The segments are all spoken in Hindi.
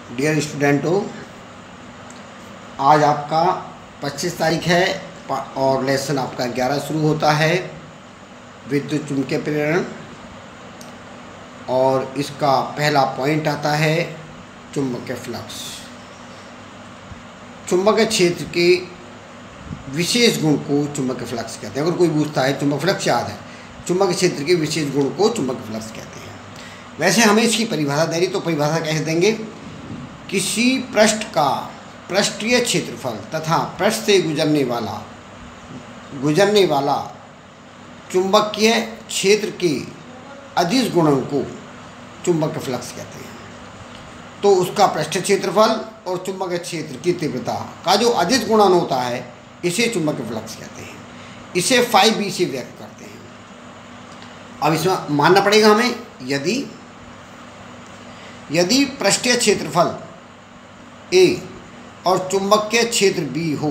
डियर स्टूडेंटों, आज आपका 25 तारीख है और लेसन आपका 11 शुरू होता है विद्युत चुंबकीय प्रेरण। और इसका पहला पॉइंट आता है चुंबकीय फ्लक्स। चुंबकीय क्षेत्र के विशेष गुण को चुंबकीय फ्लक्स कहते हैं। अगर कोई पूछता है चुंबकीय फ्लक्स याद है, चुंबकीय क्षेत्र के विशेष गुण को चुंबकीय फ्लक्स कहते हैं। वैसे हमें इसकी परिभाषा देनी, तो परिभाषा कैसे देंगे? किसी पृष्ठ का पृष्ठीय क्षेत्रफल तथा पृष्ठ से गुजरने वाला चुंबकीय क्षेत्र के अदिश गुणों को चुंबकीय फ्लक्स कहते हैं। तो उसका पृष्ठ क्षेत्रफल और चुंबकीय क्षेत्र की तीव्रता का जो अदिश गुणन होता है, इसे चुंबकीय फ्लक्स कहते हैं। इसे φb से व्यक्त करते हैं। अब इसमें मानना पड़ेगा हमें, यदि पृष्ठीय क्षेत्रफल A और चुंबकीय क्षेत्र B हो,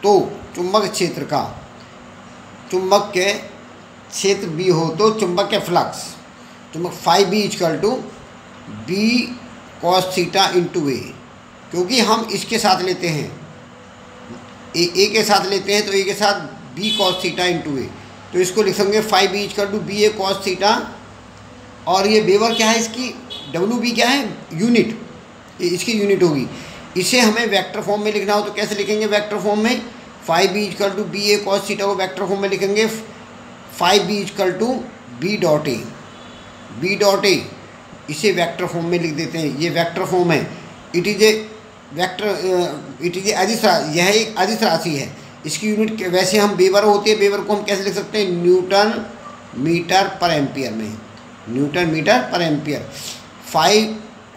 तो चुंबकीय flux φb b cos theta into A। क्योंकि हम इसके साथ लेते हैं A के साथ लेते हैं, तो A के साथ b cos theta into A, तो इसको लिखेंगे φb b A cos theta. और ये वेबर क्या है, इसकी WB क्या है, यूनिट, इसकी यूनिट होगी। इसे हमें वेक्टर फॉर्म में लिखना हो तो कैसे लिखेंगे? वेक्टर फॉर्म में φb b A cos theta को वेक्टर फॉर्म में लिखेंगे φb b डॉट A। इसे वेक्टर फॉर्म में लिख देते हैं। ये वेक्टर फॉर्म है। इट इज ए अदिश राशि, यह एक अदिश राशि है। इसकी यूनिट वैसे हम वेबर होती है, वेबर को हम कैसे लिख सकते हैं? न्यूटन मीटर पर एम्पियर में, न्यूटन मीटर पर एम्पियर।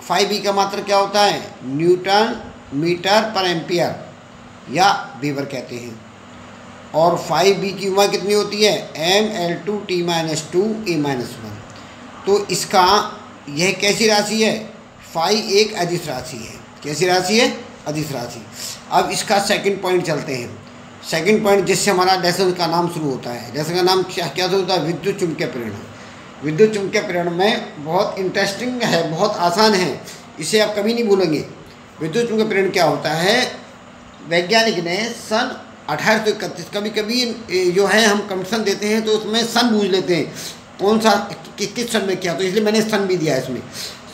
φb का मात्रा क्या होता है? न्यूटन मीटर पर एम्पियर या वेबर कहते हैं। और φb की उम्र कितनी होती है? mL2T-2 A-1। तो इसका यह कैसी राशि है? फाई एक अदिश राशि है। कैसी राशि है? अदिश राशि। अब इसका सेकंड पॉइंट चलते हैं। सेकंड पॉइंट जिससे हमारा लेसन का नाम शुरू होता है, लेसन का नाम क्या होता है? विद्युत चुंबकीय प्रेरण। विद्युत चुंबकीय प्रेरण में बहुत इंटरेस्टिंग है, बहुत आसान है, इसे आप कभी नहीं भूलेंगे। विद्युत चुंबकीय प्रेरण क्या होता है? वैज्ञानिक ने सन 1831, कभी कभी जो है हम कंडीशन देते हैं तो उसमें सन पूछ लेते हैं, कौन सा किस सन में किया, तो इसलिए मैंने सन भी दिया इसमें।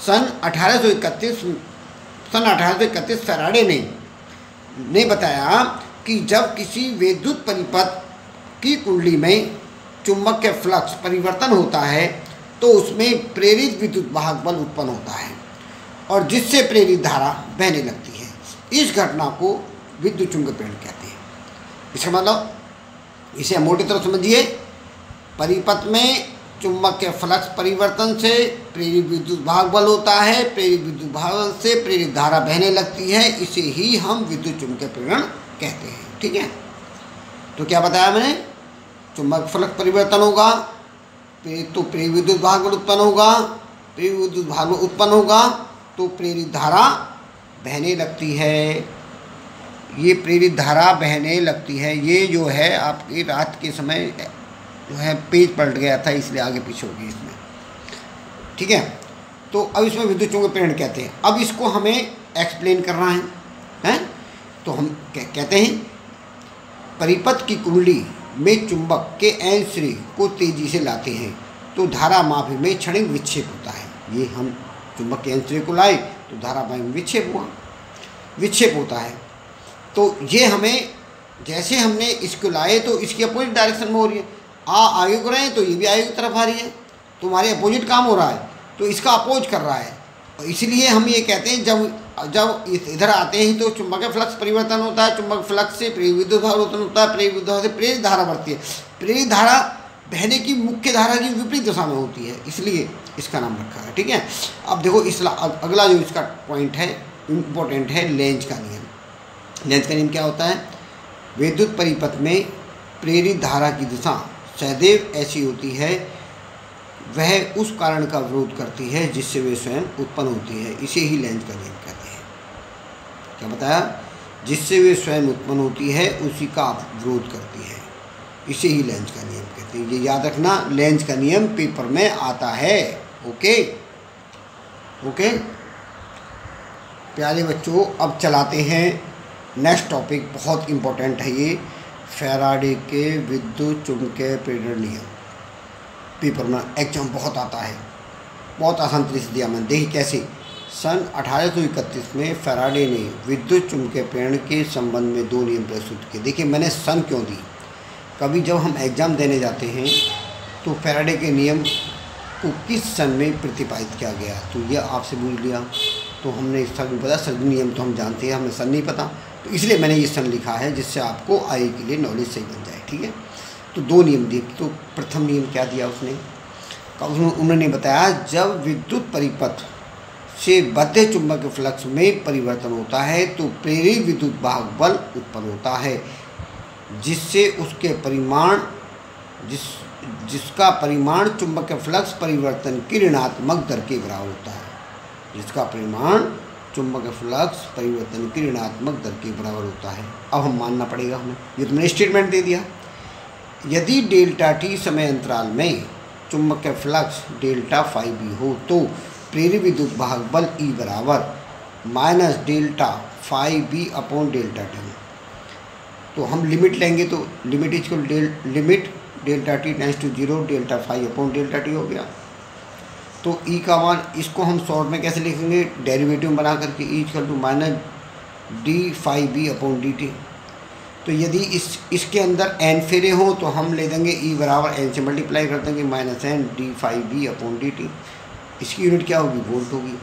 सन 1831 फैराडे ने बताया कि जब किसी विद्युत परिपथ की कुंडली में चुंबकीय फ्लक्स परिवर्तन होता है तो उसमें प्रेरित विद्युत वाहक बल उत्पन्न होता है और जिससे प्रेरित धारा बहने लगती है। इस घटना को विद्युत चुंबकीय प्रेरण कहते हैं। इसका मतलब, इसे मोटी तरह समझिए, परिपथ में चुंबकीय फ्लक्स परिवर्तन से प्रेरित विद्युत वाहक बल होता है, प्रेरित विद्युत वाहक बल से प्रेरित धारा बहने लगती है, इसे ही हम विद्युत चुंबकीय प्रेरण कहते हैं। ठीक है, तो क्या बताया मैंने? चुंबक फ्लक्स परिवर्तन होगा तो प्रेरित विद्युत वाहक बल उत्पन्न होगा, प्रेरित विद्युत वाहक बल उत्पन्न होगा तो प्रेरित धारा बहने लगती है। ये प्रेरित धारा बहने लगती है। ये जो है आपकी रात के समय जो है पेज पलट गया था, इसलिए आगे पीछे हो गई इसमें। ठीक है, तो अब इसमें विद्युत चुंबकीय प्रेरण कहते हैं। अब इसको हमें एक्सप्लेन करना है, तो हम कहते हैं परिपथ की कुंडली में चुंबक के एन को तेजी से लाते हैं तो धारा मापी में क्षणिक विक्षेप होता है। ये हम चुंबक के एन को लाए तो धारा मापी में विक्षेप होता है। तो ये हमें, जैसे हमने इसको लाए तो इसकी अपोजिट डायरेक्शन में हो रही है, आगे को रहे हैं तो ये भी आगे की तरफ आ रही है, तो हमारे अपोजिट काम हो रहा है, तो इसका अपोज कर रहा है। और इसलिए हम ये कहते हैं जब इधर आते हैं तो चुंबकीय फ्लक्स परिवर्तन होता है, चुंबक फ्लक्स से प्रेरित विद्युत धारा उत्पन्न होता है, प्रेरित विद्युत धारा से प्रेरित धारा बढ़ती है। प्रेरित धारा बहने की मुख्य धारा की विपरीत दिशा में होती है, इसलिए इसका नाम रखा है। ठीक है, अब देखो अगला जो इसका पॉइंट है इम्पोर्टेंट है, लेंज का नियम। लेंज का नियम क्या होता है? विद्युत परिपथ में प्रेरित धारा की दिशा सदैव ऐसी होती है, वह उस कारण का विरोध करती है जिससे वे स्वयं उत्पन्न होती है। इसे ही लेंज का नियम कहते हैं। क्या बताया? जिससे वे स्वयं उत्पन्न होती है उसी का विरोध करती है, इसे ही लेंज का नियम कहते हैं। ये याद रखना, लेंज का नियम पेपर में आता है। ओके, प्यारे बच्चों, अब चलाते हैं नेक्स्ट टॉपिक। बहुत इम्पोर्टेंट है ये, फैराडे के विद्युत चुंबकीय प्रेरण नियम। पेपर में एग्जाम बहुत आता है, बहुत आसान तरीके से दिया मैंने। देखिए कैसे, सन 1831 में फैराडे ने विद्युत चुंबकीय प्रेरण के संबंध में 2 नियम प्रस्तुत किए। देखिए मैंने सन क्यों दी, कभी जब हम एग्ज़ाम देने जाते हैं तो फैराडे के नियम को किस सन में प्रतिपादित किया गया, तो ये आपसे पूछ लिया तो हमने इस सन पता, सभी नियम तो हम जानते हैं, हमें सन नहीं पता, तो इसलिए मैंने ये सन लिखा है जिससे आपको आगे के लिए नॉलेज सही बन जाए। ठीक है, तो 2 नियम दिए। तो प्रथम नियम क्या दिया उसने, उन्होंने बताया जब विद्युत परिपथ से बद्ध चुंबकीय फ्लक्स में परिवर्तन होता है तो प्रेरित विद्युत वाहक बल उत्पन्न होता है, जिससे उसके परिमाण जिसका परिमाण चुंबकीय फ्लक्स परिवर्तन की ऋणात्मक दर के बराबर होता है। जिसका परिमाण चुंबकीय फ्लक्स परिवर्तन की ऋणात्मक दर के बराबर होता है। अब हम मानना पड़ेगा हमें, ये तो मैंने स्टेटमेंट दे दिया। यदि डेल्टा टी समय अंतराल में चुंबकीय फ्लक्स डेल्टा फाई बी हो तो प्रेरित विद्युत वाहक बल ई बराबर minus delta phi B upon delta T. तो हम लिमिट लेंगे तो limit equal limit delta T tends to 0 delta phi upon delta T हो गया। तो ई का मान, इसको हम शॉर्ट में कैसे लिखेंगे, डेरिवेटिव बना करके E equal to minus D phi B upon D T. तो यदि इसके अंदर एन फेरे हों तो हम ले देंगे ई बराबर एन से मल्टीप्लाई कर देंगे minus N D phi B upon D T. इसकी यूनिट क्या होगी, वोल्ट होगी,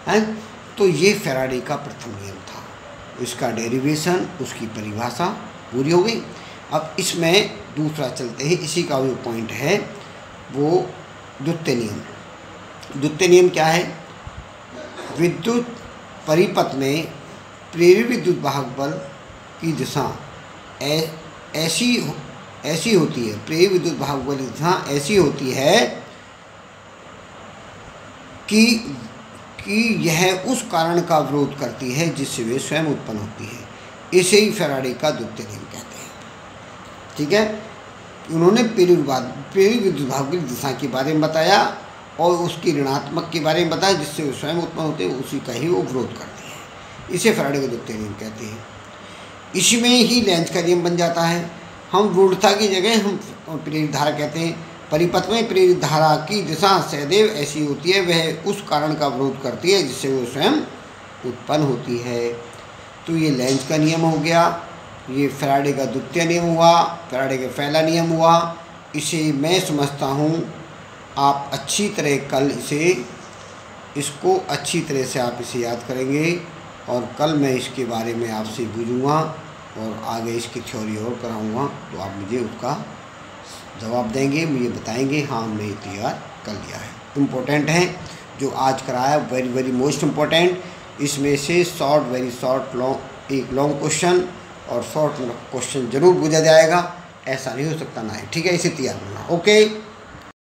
हैं। तो ये फैराडे का प्रथम नियम था, इसका डेरिवेशन, उसकी परिभाषा पूरी हो गई। अब इसमें दूसरा चलते हैं, इसी का जो पॉइंट है वो द्वितीय नियम। द्वितीय नियम क्या है, विद्युत परिपथ में प्रेरित विद्युत वाहक बल की दिशा ऐसी होती है, प्रेरित विद्युत वाहक बल की दिशा ऐसी होती है कि यह उस कारण का विरोध करती है जिससे वे स्वयं उत्पन्न होती है। इसे ही फैराडे का द्वितीय नियम कहते हैं। ठीक है, उन्होंने प्रेरित विद्युत वाहक की दिशा के बारे में बताया और उसकी ऋणात्मक के बारे में बताया जिससे वे स्वयं उत्पन्न होते हैं, उसी का ही वो विरोध करते हैं। इसे फैराडे का द्वितीय नियम कहते हैं। इसमें ही लेंज का नियम बन जाता है। हम रूढ़ता की जगह हम प्रेरित धारा कहते हैं। परिपथ में प्रेरित धारा की दिशा सदैव ऐसी होती है, वह उस कारण का विरोध करती है जिससे वो स्वयं उत्पन्न होती है। तो ये लेंज का नियम हो गया, ये फैराडे का द्वितीय नियम हुआ, फैराडे का पहला नियम हुआ। इसे मैं समझता हूँ आप अच्छी तरह कल इसको अच्छी तरह से आप इसे याद करेंगे और कल मैं इसके बारे में आपसे पूछूँगा और आगे इसकी थ्योरी और कराऊँगा, तो आप मुझे उसका जवाब देंगे, मुझे बताएंगे हाँ हमने ये तैयार कर लिया है। इम्पोर्टेंट है जो आज कराया, वेरी वेरी मोस्ट इम्पोर्टेंट। इसमें से शॉर्ट, वेरी शॉर्ट, एक लॉन्ग क्वेश्चन और शॉर्ट क्वेश्चन जरूर पूछा जाएगा, ऐसा नहीं हो सकता ना है। ठीक है, इसे तैयार करना। ओके।